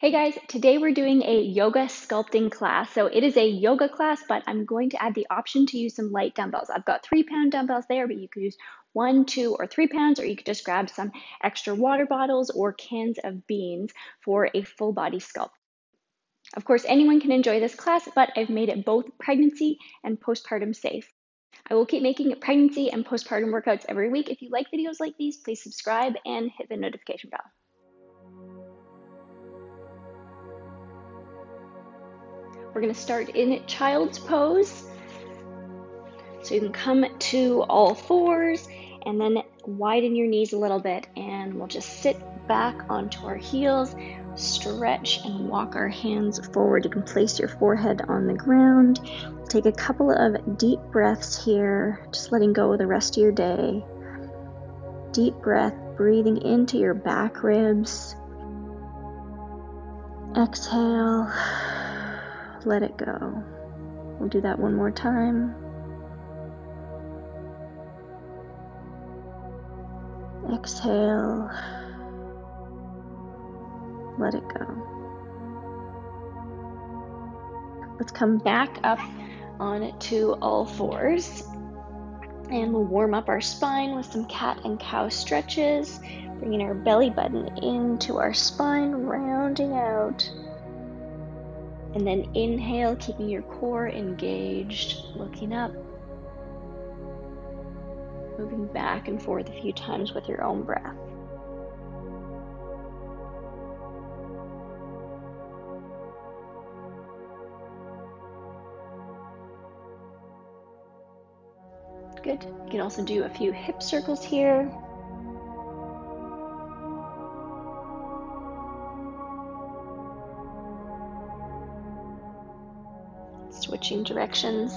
Hey guys, today we're doing a yoga sculpting class. So it is a yoga class, but I'm going to add the option to use some light dumbbells. I've got 3-pound dumbbells there, but you could use 1, 2, or 3 pounds, or you could just grab some extra water bottles or cans of beans for a full body sculpt. Of course, anyone can enjoy this class, but I've made it both pregnancy and postpartum safe. I will keep making pregnancy and postpartum workouts every week. If you like videos like these, please subscribe and hit the notification bell. We're going to start in child's pose. So you can come to all fours and then widen your knees a little bit, and we'll just sit back onto our heels, stretch and walk our hands forward. You can place your forehead on the ground. Take a couple of deep breaths here, just letting go of the rest of your day. Deep breath, breathing into your back ribs. Exhale. Let it go. We'll do that one more time. Exhale. Let it go. Let's come back up onto all fours. And we'll warm up our spine with some cat and cow stretches. Bringing our belly button into our spine, rounding out. And then inhale, keeping your core engaged, looking up. Moving back and forth a few times with your own breath. Good. You can also do a few hip circles here. Switching directions.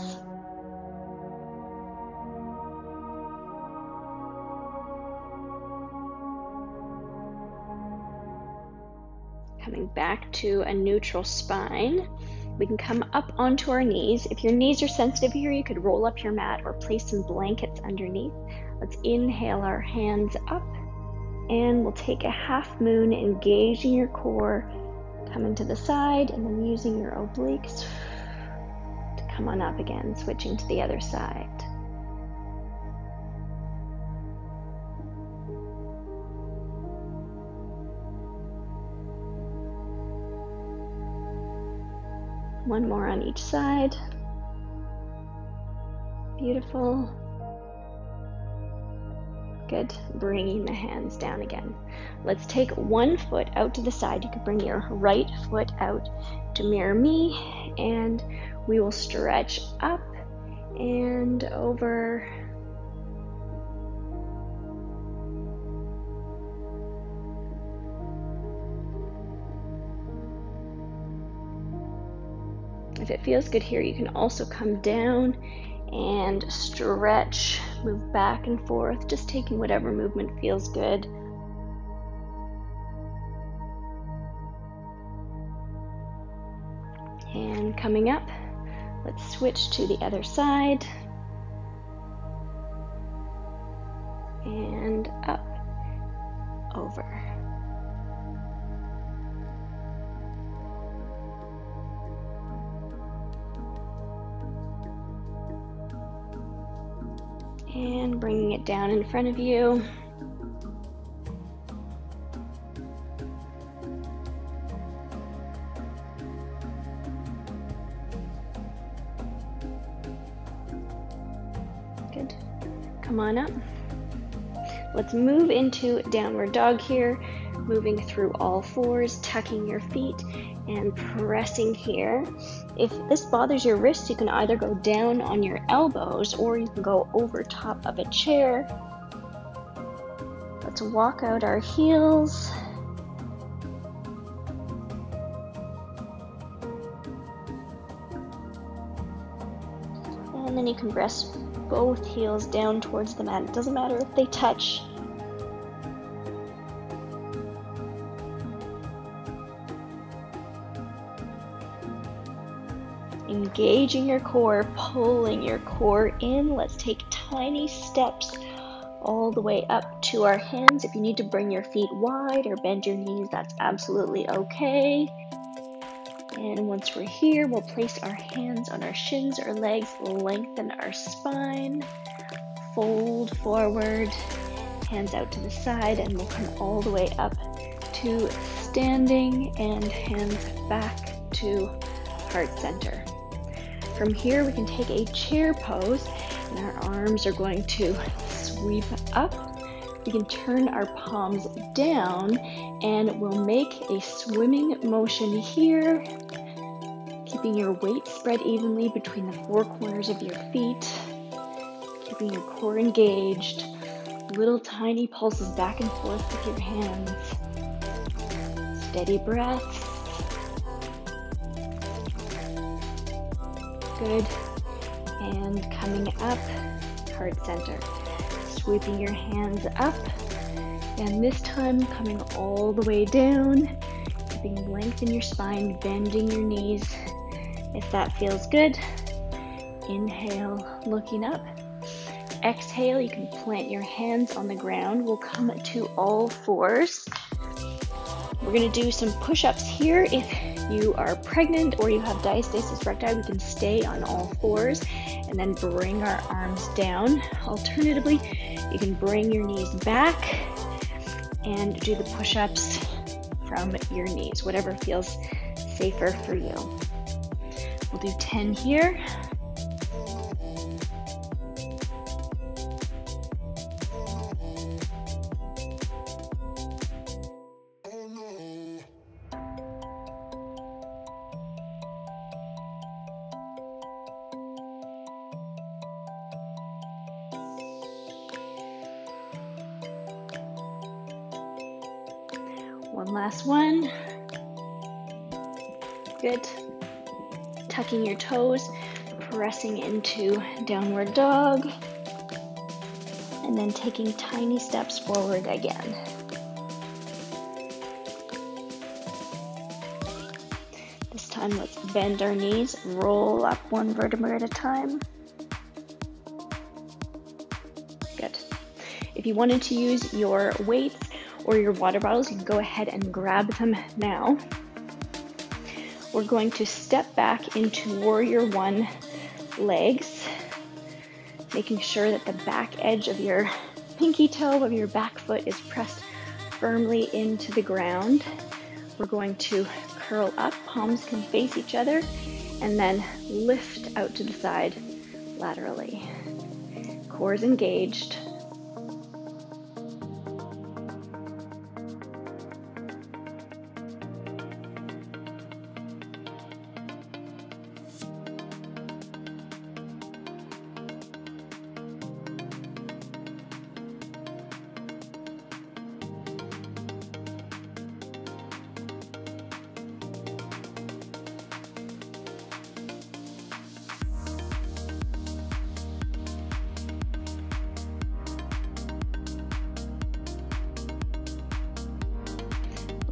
Coming back to a neutral spine. We can come up onto our knees. If your knees are sensitive here, you could roll up your mat or place some blankets underneath. Let's inhale our hands up, and we'll take a half moon, engaging your core, coming to the side, and then using your obliques. Come on up again, switching to the other side. One more on each side. Beautiful. Good. Bringing the hands down again. Let's take one foot out to the side. You can bring your right foot out to mirror me, and we will stretch up and over. If it feels good here, you can also come down and stretch, move back and forth, just taking whatever movement feels good. And coming up, let's switch to the other side. And up, over. And bringing it down in front of you. Good. Come on up. Let's move into downward dog here, moving through all fours, tucking your feet and pressing here. If this bothers your wrists, you can either go down on your elbows or you can go over top of a chair. Let's walk out our heels. And then you can press both heels down towards the mat. It doesn't matter if they touch. Engaging your core, pulling your core in. Let's take tiny steps all the way up to our hands. If you need to bring your feet wide or bend your knees, that's absolutely okay. And once we're here, we'll place our hands on our shins or legs, lengthen our spine, fold forward, hands out to the side, and we'll come all the way up to standing and hands back to heart center. From here, we can take a chair pose, and our arms are going to sweep up. We can turn our palms down, and we'll make a swimming motion here, keeping your weight spread evenly between the four corners of your feet, keeping your core engaged, little tiny pulses back and forth with your hands. Steady breaths. Good. And coming up, heart center. Sweeping your hands up. And this time coming all the way down. Keeping length in your spine, bending your knees. If that feels good, inhale, looking up. Exhale, you can plant your hands on the ground. We'll come to all fours. We're going to do some push-ups here. If you are pregnant or you have diastasis recti, we can stay on all fours and then bring our arms down. Alternatively, you can bring your knees back and do the push-ups from your knees, whatever feels safer for you. We'll do 10 here. One last one. Good. Tucking your toes, pressing into downward dog, and then taking tiny steps forward again. This time, let's bend our knees, roll up one vertebra at a time. Good. If you wanted to use your weights or your water bottles, you can go ahead and grab them now. We're going to step back into warrior one legs, making sure that the back edge of your pinky toe of your back foot is pressed firmly into the ground. We're going to curl up, palms can face each other, and then lift out to the side laterally. Core is engaged.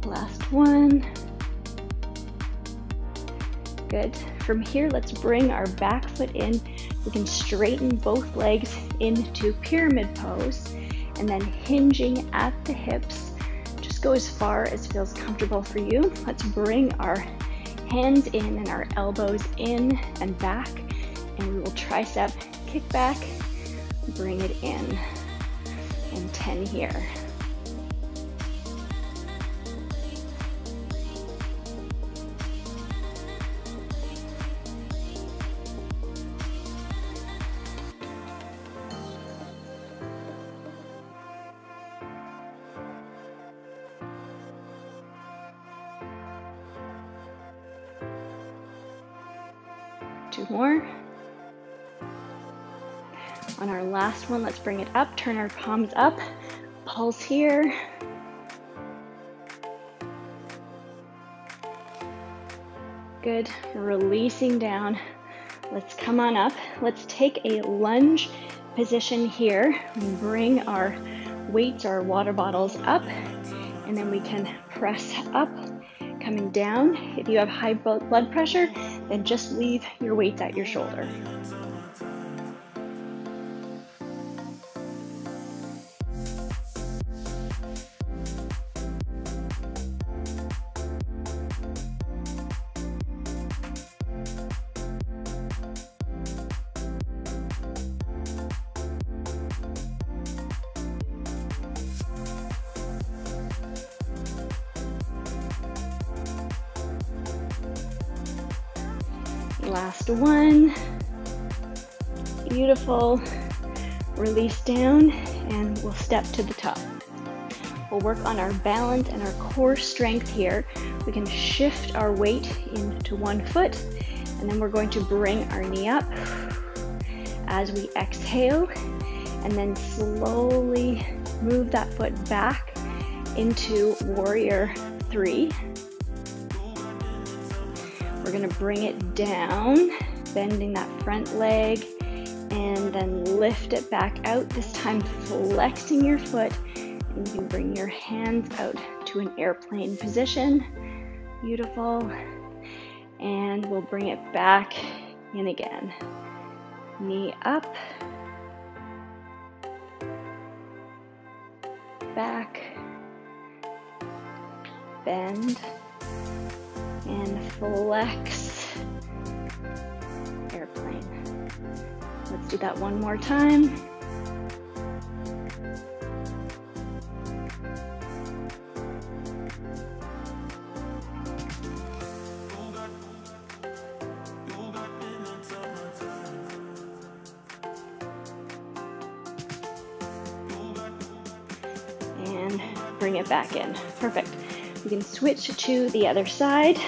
Last one. Good. From here, let's bring our back foot in. We can straighten both legs into pyramid pose, and then hinging at the hips. Just go as far as feels comfortable for you. Let's bring our hands in and our elbows in and back, and we will tricep kick back, bring it in, and 10 here. Two more. On our last one, let's bring it up, turn our palms up, pulse here. Good, releasing down. Let's come on up. Let's take a lunge position here. And bring our weights, our water bottles up, and then we can press up, coming down. If you have high blood pressure, then just leave your weights at your shoulder. Last one. Beautiful. Release down and we'll step to the top. We'll work on our balance and our core strength here. We can shift our weight into one foot, and then we're going to bring our knee up as we exhale, and then slowly move that foot back into warrior 3. We're going to bring it down, bending that front leg, and then lift it back out, this time flexing your foot. And you can bring your hands out to an airplane position. Beautiful. And we'll bring it back in again. Knee up. Back. Bend. And flex. Airplane. Let's do that one more time. Bring it back in. Perfect. We can switch to the other side.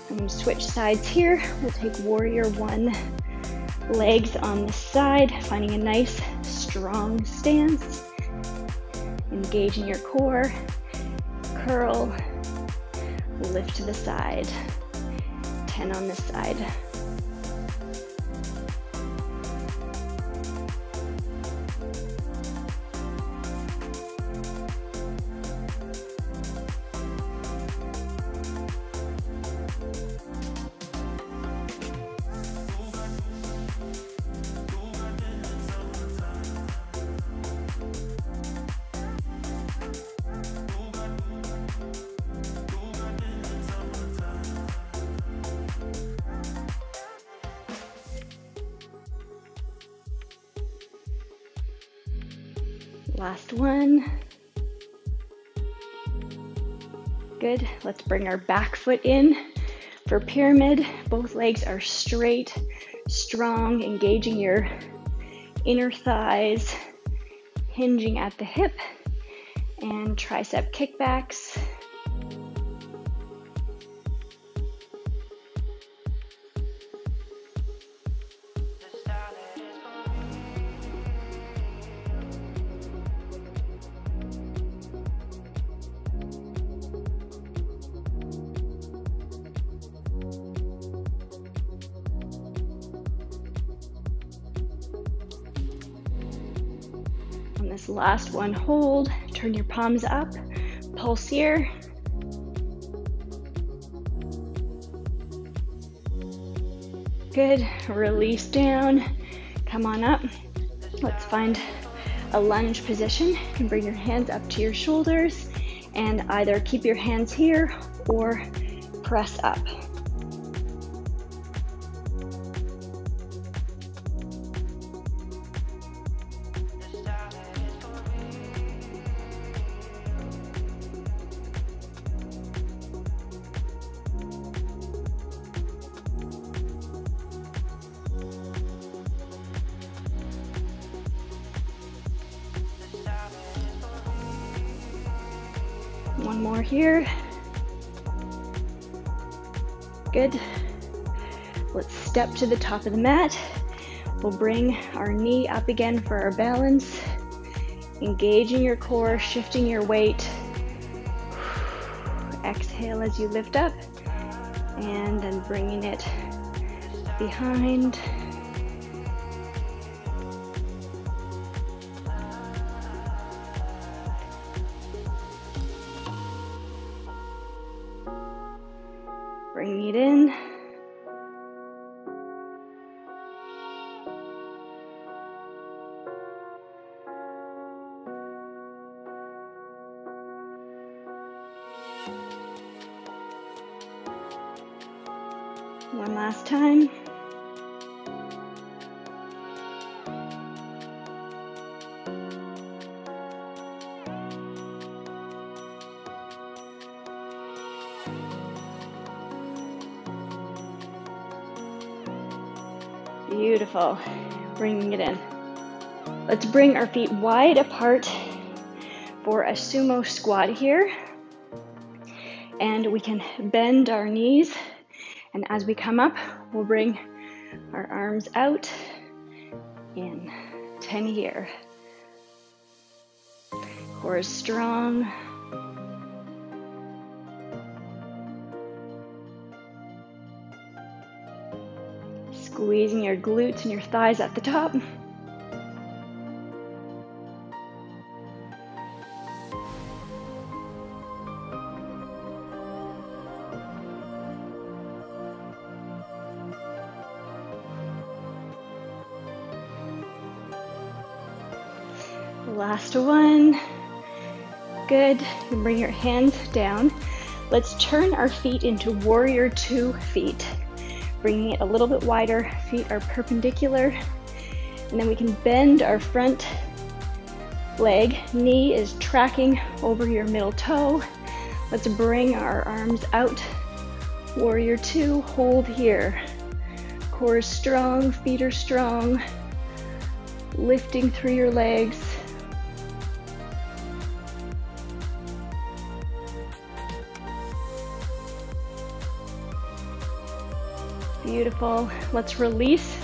I'm going to switch sides here. We'll take warrior 1, legs on the side, finding a nice strong stance. Engaging your core. Curl. Lift to the side. 10 on this side. Last one. Good. Let's bring our back foot in for pyramid. Both legs are straight, strong, engaging your inner thighs, hinging at the hip, and tricep kickbacks. On this last one, hold, turn your palms up, pulse here. Good, release down, come on up. Let's find a lunge position. You can bring your hands up to your shoulders and either keep your hands here or press up. One more here. Good. Let's step to the top of the mat. We'll bring our knee up again for our balance. Engaging your core, shifting your weight. Exhale as you lift up, and then bringing it behind. Bring it in. One last time. Beautiful. Bringing it in. Let's bring our feet wide apart for a sumo squat here. And we can bend our knees. And as we come up, we'll bring our arms out in 10 here. Core is strong. Squeezing your glutes and your thighs at the top. Last one. Good. And bring your hands down. Let's turn our feet into warrior 2 feet. Bringing it a little bit wider. Feet are perpendicular. And then we can bend our front leg. Knee is tracking over your middle toe. Let's bring our arms out. Warrior 2. Hold here. Core is strong. Feet are strong. Lifting through your legs. Beautiful. Let's release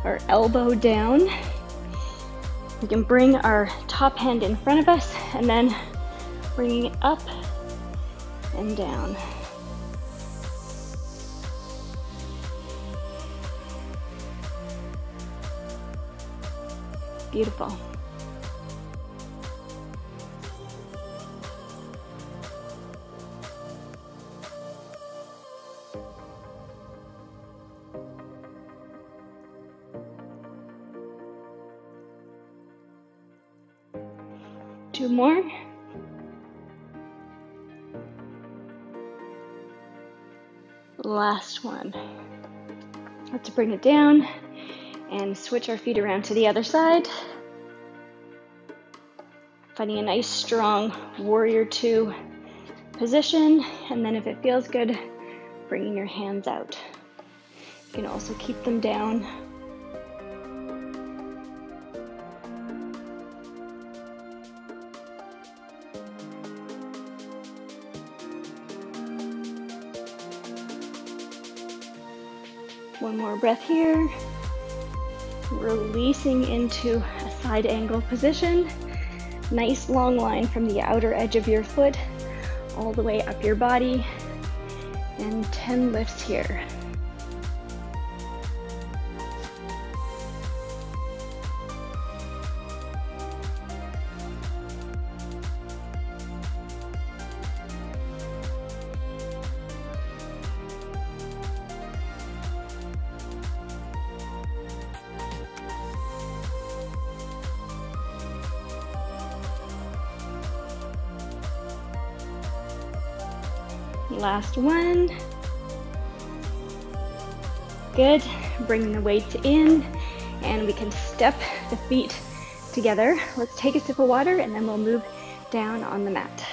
our elbow down. We can bring our top hand in front of us and then bringing it up and down. Beautiful. Two more. Last one. Let's bring it down and switch our feet around to the other side. Finding a nice strong warrior 2 position, and then if it feels good, bringing your hands out. You can also keep them down. One more breath here. Releasing into a side angle position. Nice long line from the outer edge of your foot all the way up your body. And 10 lifts here. Last one. Good. Bring the weight in, and we can step the feet together. Let's take a sip of water, and then we'll move down on the mat.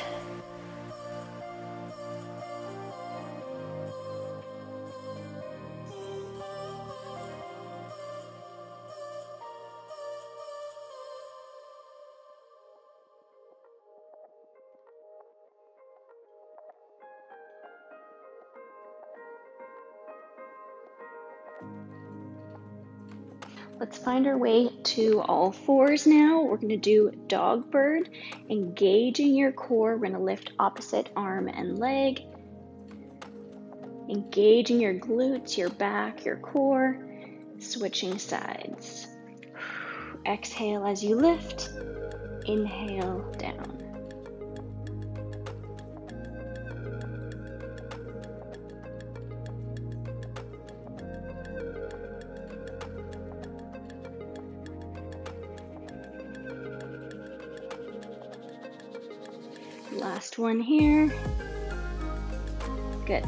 Let's find our way to all fours now. We're going to do dog bird, engaging your core. We're going to lift opposite arm and leg, engaging your glutes, your back, your core, switching sides. Exhale as you lift, inhale down. Last one here. Good.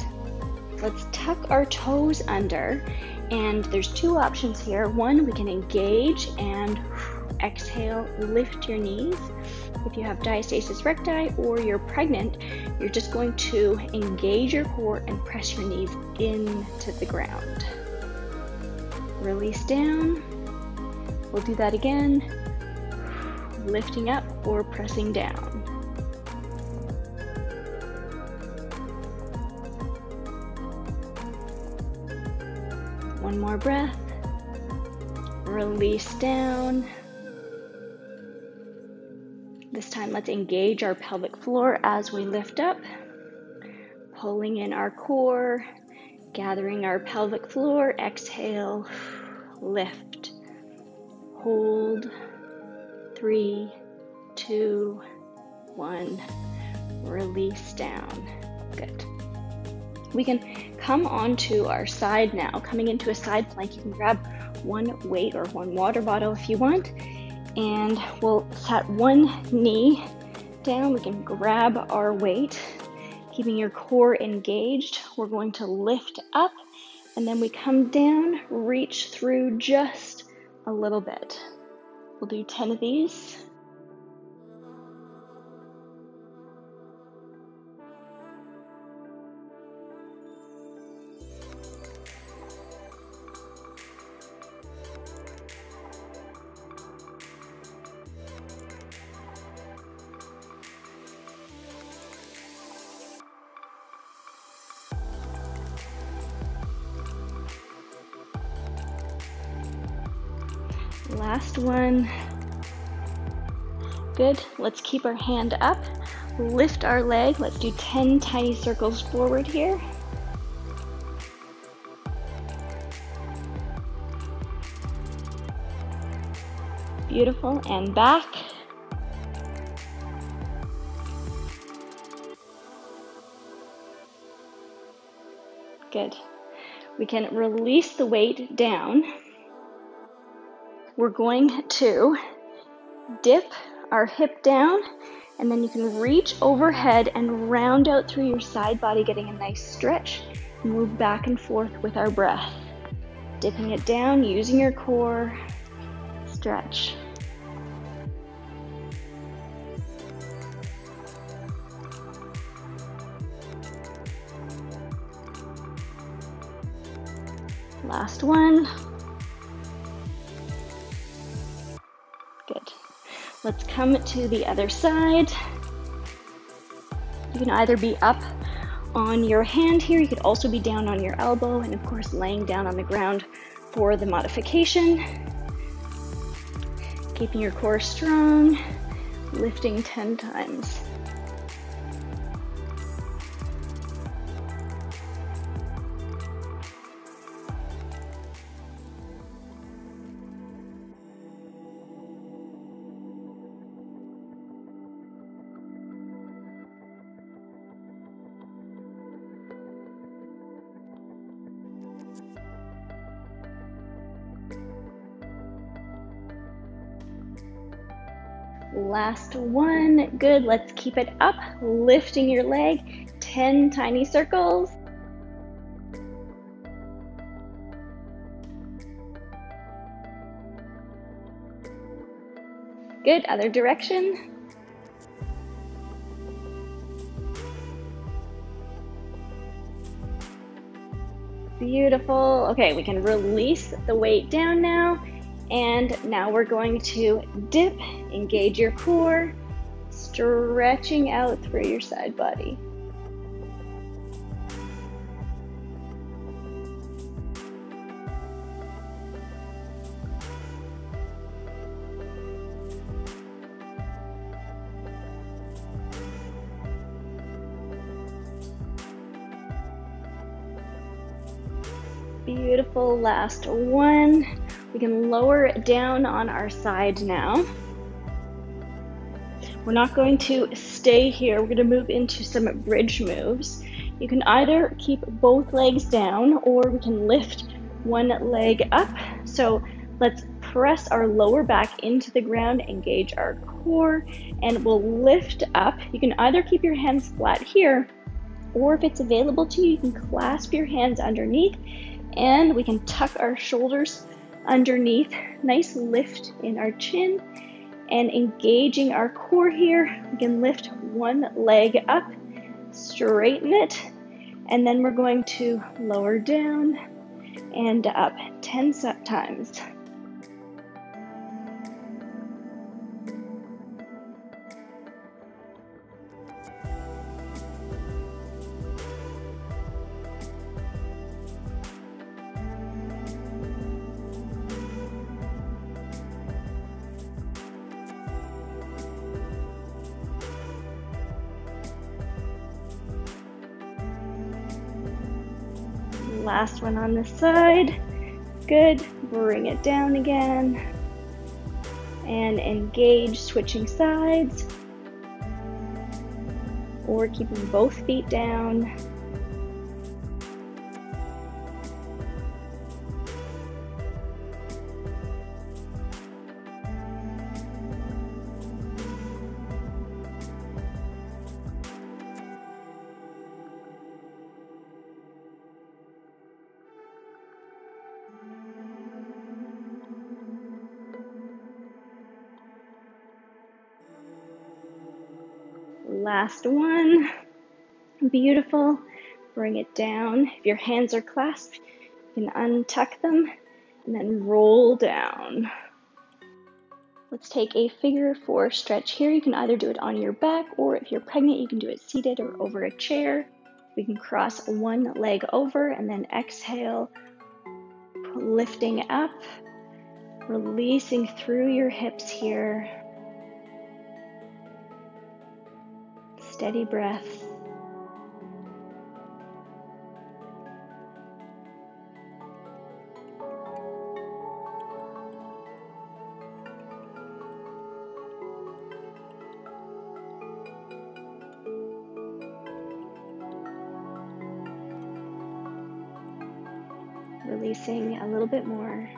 Let's tuck our toes under, and there's two options here. One, we can engage and exhale, lift your knees. If you have diastasis recti or you're pregnant, you're just going to engage your core and press your knees into the ground. Release down. We'll do that again. Lifting up or pressing down. One more breath. Release down. This time, let's engage our pelvic floor as we lift up, pulling in our core, gathering our pelvic floor. Exhale, lift, hold. 3, 2, 1. Release down. Good. We can come onto our side now. Coming into a side plank, you can grab one weight or one water bottle if you want, and we'll set one knee down. We can grab our weight, keeping your core engaged. We're going to lift up, and then we come down, reach through just a little bit. We'll do 10 of these. Last one. Good. Let's keep our hand up. Lift our leg. Let's do 10 tiny circles forward here. Beautiful. And back. Good. We can release the weight down. We're going to dip our hip down, and then you can reach overhead and round out through your side body, getting a nice stretch. Move back and forth with our breath. Dipping it down, using your core. Stretch. Last one. Good. Let's come to the other side. You can either be up on your hand here, you could also be down on your elbow, and of course laying down on the ground for the modification. Keeping your core strong, lifting 10 times. Last one. Good. Let's keep it up, lifting your leg, 10 tiny circles. Good. Other direction. Beautiful. Okay, we can release the weight down now. And now we're going to dip, engage your core, stretching out through your side body. Beautiful. Last one. We can lower it down on our side now. We're not going to stay here. We're going to move into some bridge moves. You can either keep both legs down, or we can lift one leg up. So let's press our lower back into the ground, engage our core, and we'll lift up. You can either keep your hands flat here, or if it's available to you, you can clasp your hands underneath, and we can tuck our shoulders underneath. Nice lift in our chin, and engaging our core here, we can lift one leg up, straighten it, and then we're going to lower down, and up 10 times. Last one on this side. Good. Bring it down again. And engage, switching sides. Or keeping both feet down. Last one. Beautiful. Bring it down. If your hands are clasped, you can untuck them and then roll down. Let's take a figure 4 stretch here. You can either do it on your back, or if you're pregnant, you can do it seated or over a chair. We can cross one leg over and then exhale, lifting up, releasing through your hips here. Steady breath. Releasing a little bit more.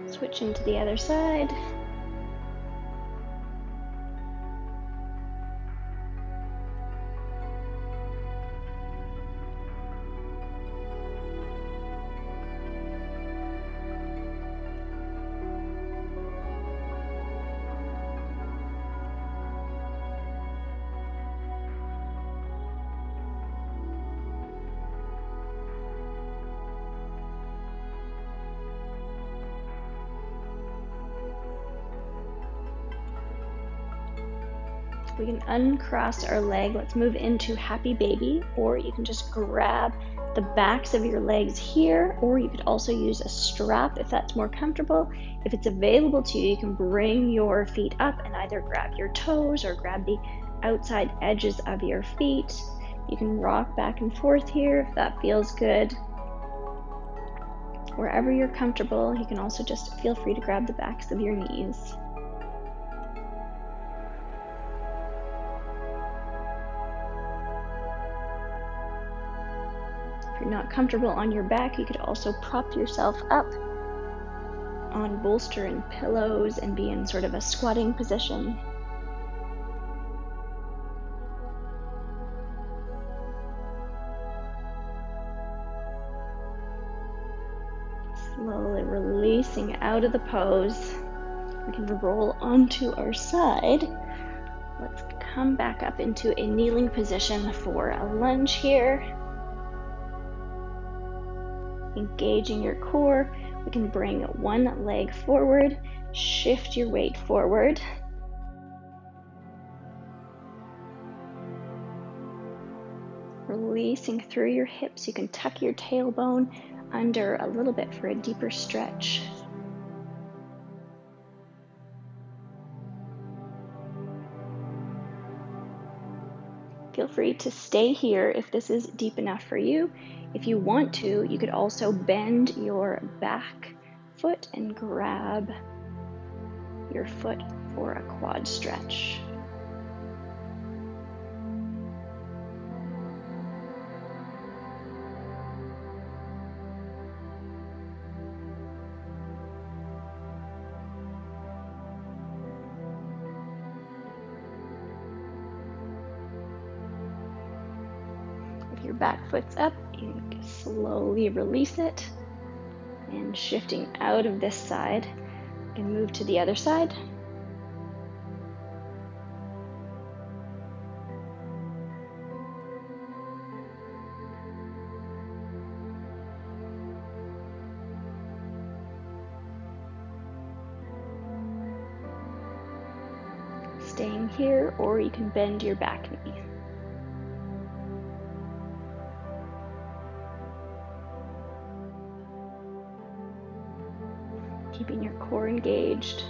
Switching to the other side. We can uncross our leg. Let's move into happy baby, or you can just grab the backs of your legs here, or you could also use a strap if that's more comfortable. If it's available to you, you can bring your feet up and either grab your toes or grab the outside edges of your feet. You can rock back and forth here if that feels good. Wherever you're comfortable, you can also just feel free to grab the backs of your knees. If you're not comfortable on your back, you could also prop yourself up on bolster and pillows and be in sort of a squatting position. Slowly releasing out of the pose. We can roll onto our side. Let's come back up into a kneeling position for a lunge here. Engaging your core, we can bring one leg forward, shift your weight forward. Releasing through your hips, you can tuck your tailbone under a little bit for a deeper stretch. Feel free to stay here if this is deep enough for you. If you want to, you could also bend your back foot and grab your foot for a quad stretch. With your back foot's up, you can slowly release it. And shifting out of this side, and move to the other side. Staying here, or you can bend your back knee. Keeping your core engaged.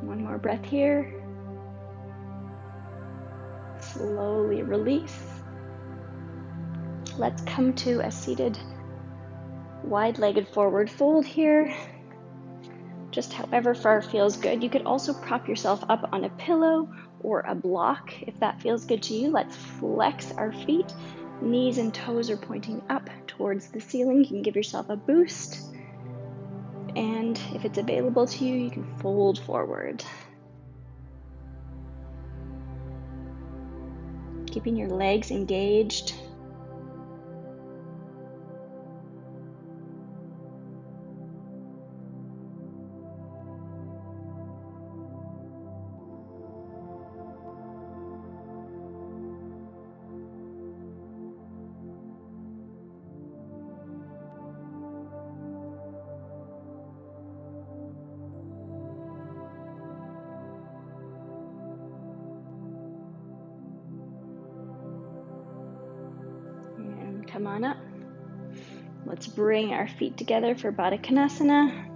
One more breath here. Slowly release. Let's come to a seated wide-legged forward fold here. Just however far feels good. You could also prop yourself up on a pillow or a block if that feels good to you. Let's flex our feet. Knees and toes are pointing up towards the ceiling. You can give yourself a boost. And if it's available to you, you can fold forward. Keeping your legs engaged. Come on up. Let's bring our feet together for Badakanasana.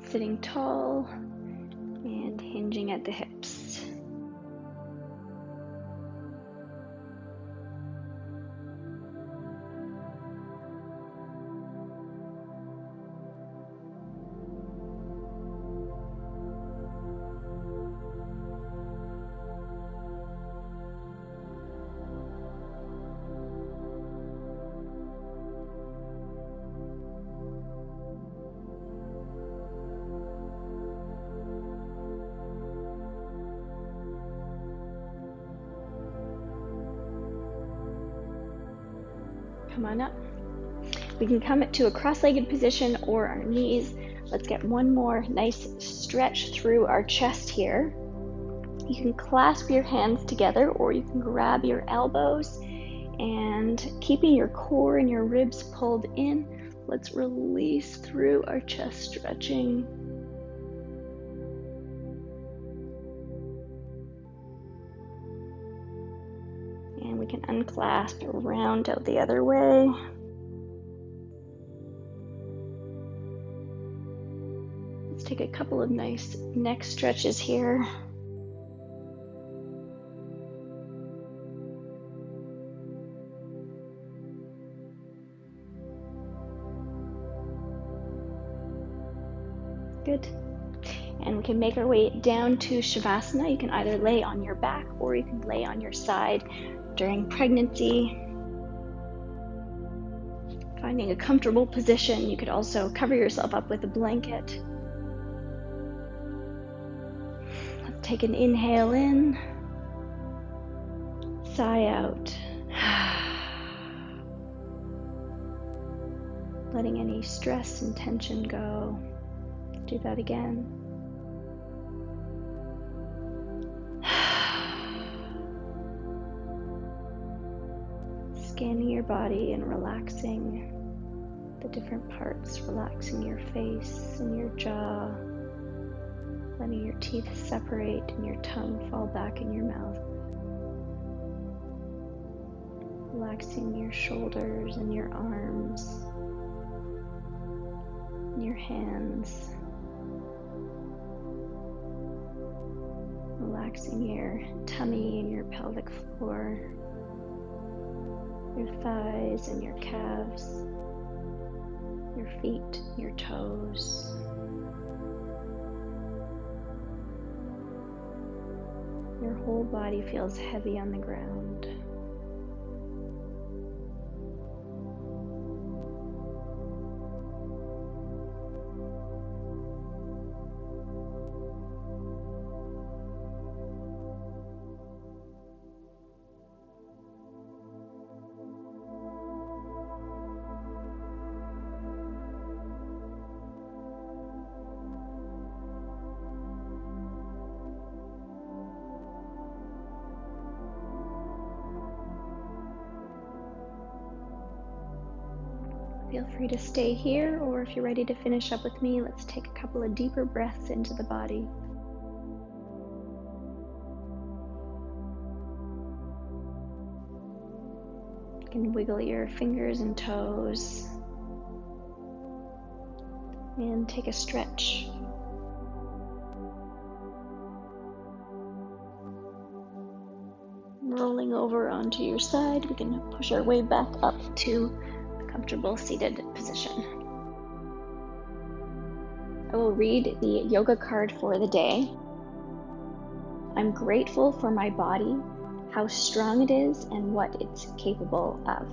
Sitting tall and hinging at the hips. Come on up. We can come to a cross-legged position or our knees. Let's get one more nice stretch through our chest here. You can clasp your hands together or you can grab your elbows, and keeping your core and your ribs pulled in, let's release through our chest stretching. And we can unclasp and round out the other way. Let's take a couple of nice neck stretches here. Good. And we can make our way down to Shavasana. You can either lay on your back or you can lay on your side during pregnancy. Finding a comfortable position, you could also cover yourself up with a blanket. Let's take an inhale in, sigh out. Letting any stress and tension go. Do that again. Scanning your body and relaxing the different parts, relaxing your face and your jaw, letting your teeth separate and your tongue fall back in your mouth. Relaxing your shoulders and your arms, and your hands. Relaxing your tummy and your pelvic floor, your thighs and your calves. feet, your toes. Your whole body feels heavy on the ground. Feel free to stay here, or if you're ready to finish up with me, let's take a couple of deeper breaths into the body. You can wiggle your fingers and toes and take a stretch. Rolling over onto your side, we can push our way back up to comfortable seated position. I will read the yoga card for the day. I'm grateful for my body, how strong it is, and what it's capable of.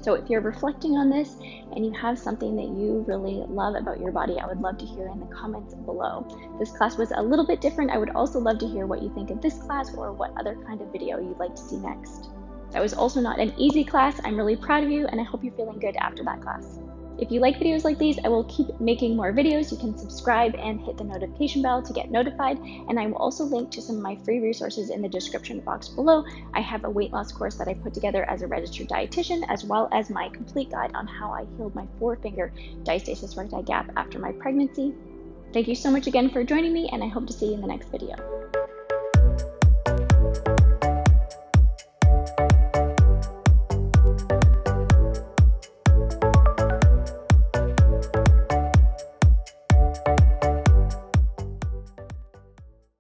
So if you're reflecting on this and you have something that you really love about your body, I would love to hear in the comments below. This class was a little bit different. I would also love to hear what you think of this class or what other kind of video you'd like to see next. That was also not an easy class. I'm really proud of you, and I hope you're feeling good after that class. If you like videos like these, I will keep making more videos. You can subscribe and hit the notification bell to get notified, and I will also link to some of my free resources in the description box below. I have a weight loss course that I put together as a registered dietitian, as well as my complete guide on how I healed my 4-finger diastasis recti gap after my pregnancy. Thank you so much again for joining me, and I hope to see you in the next video.